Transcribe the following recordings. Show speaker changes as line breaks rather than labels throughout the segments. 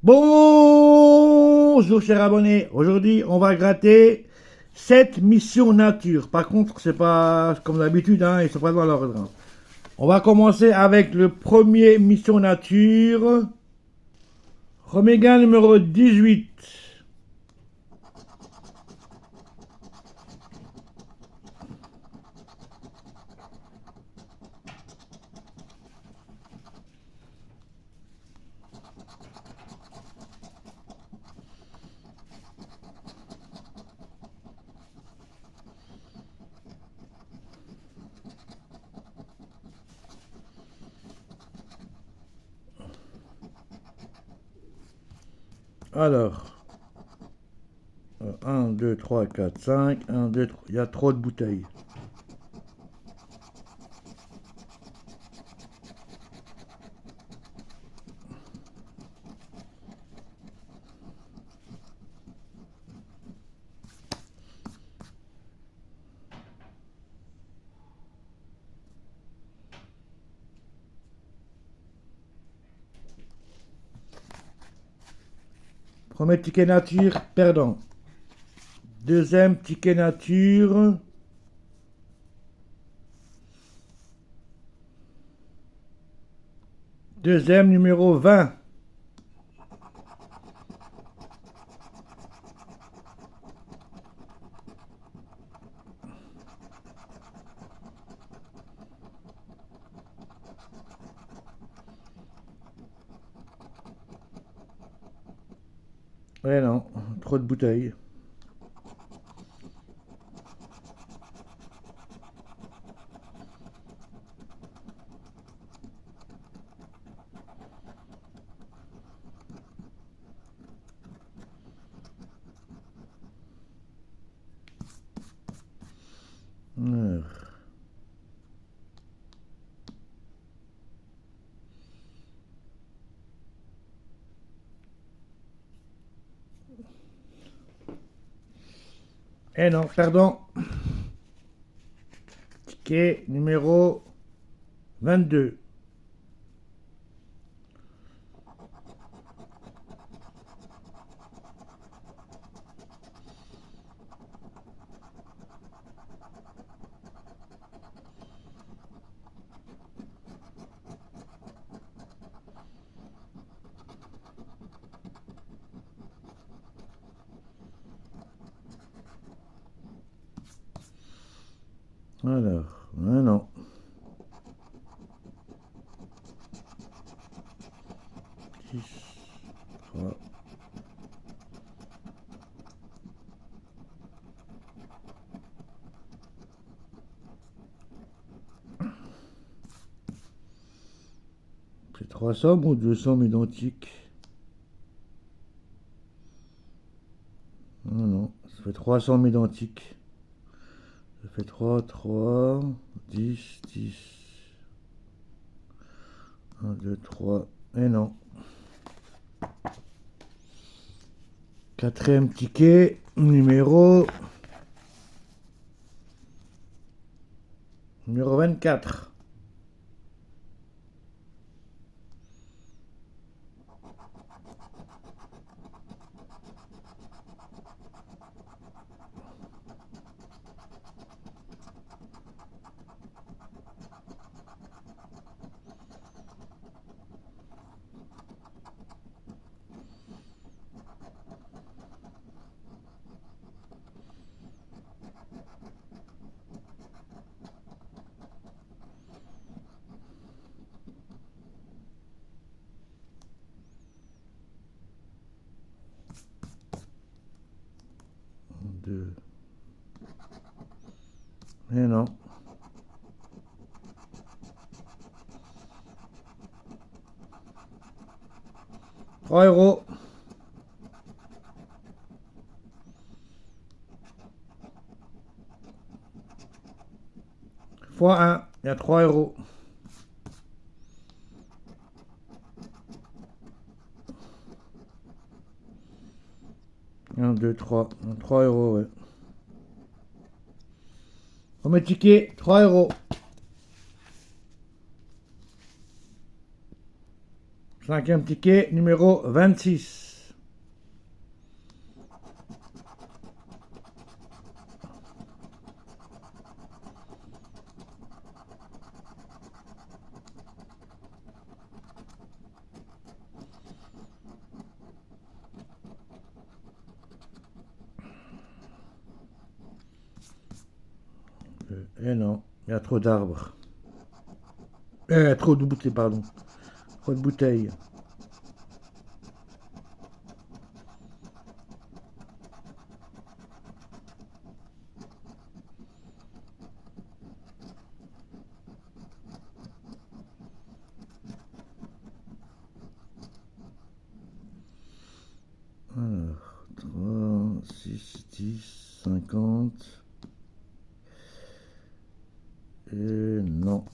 Bonjour chers abonnés, aujourd'hui on va gratter 7 missions nature. Par contre c'est pas comme d'habitude, hein, ils sont pas dans l'ordre. Hein. On va commencer avec le premier mission nature. Roméga numéro 18. Alors, 1, 2, 3, 4, 5, 1, 2, 3, il y a trop de bouteilles. Premier ticket nature, perdant. Deuxième ticket nature. Deuxième numéro 20. Eh non, trop de bouteilles. Eh non, pardon. Ticket numéro 22. Alors, non. 6, 3. C'est 3 sommes ou 2 sommes identiques? Non, ça fait 3 sommes identiques. Ça fait 3, 3, 10, 10. 1, 2, 3. Et non. Quatrième ticket, numéro 24. Deux. Et non. 3 euros. Fois 1, il y a 3 euros. 1, 2, 3. 3 euros, ouais. Premier ticket, 3 euros. Cinquième ticket, numéro 26. Et non, il y a trop d'arbres. Trop de bouteilles, pardon. Trop de bouteilles. Alors, 3, 6, 10, 50. Et non.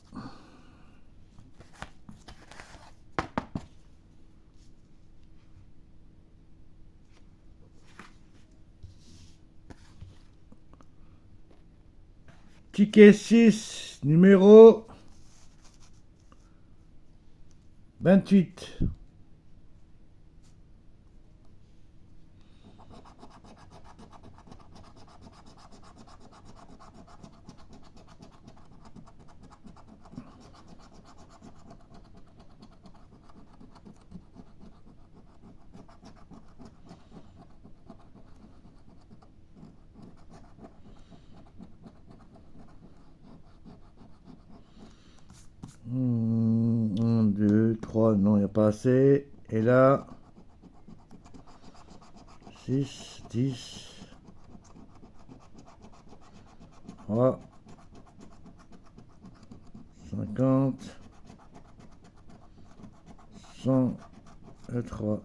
Ticket 6, numéro 28. Un, 2, 3, non, il n'y a pas assez. Et là, 6, 10, 3, 50, 100 et 3.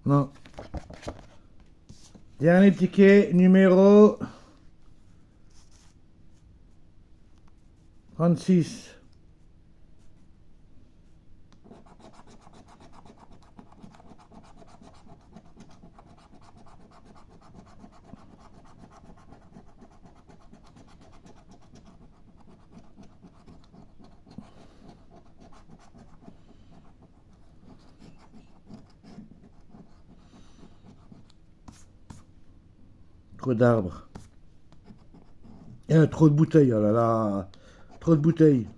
Non. Dernier ticket, numéro 36. Trop d'arbres. Trop de bouteilles, oh là là. Trop de bouteilles.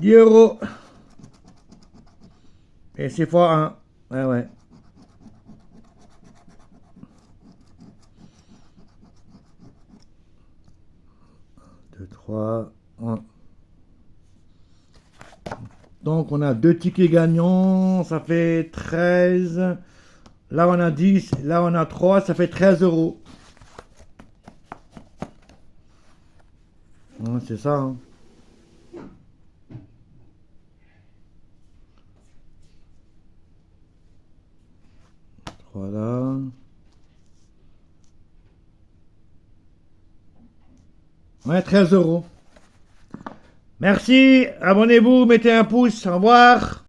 10 euros. Et c'est fois 1. Ouais, ouais. 2, 3, 1. Donc on a 2 tickets gagnants, ça fait 13. Là on a 10, là on a 3, ça fait 13 euros. Ouais, c'est ça. Hein. Voilà. Ouais, 13 euros. Merci, abonnez-vous, mettez un pouce, au revoir.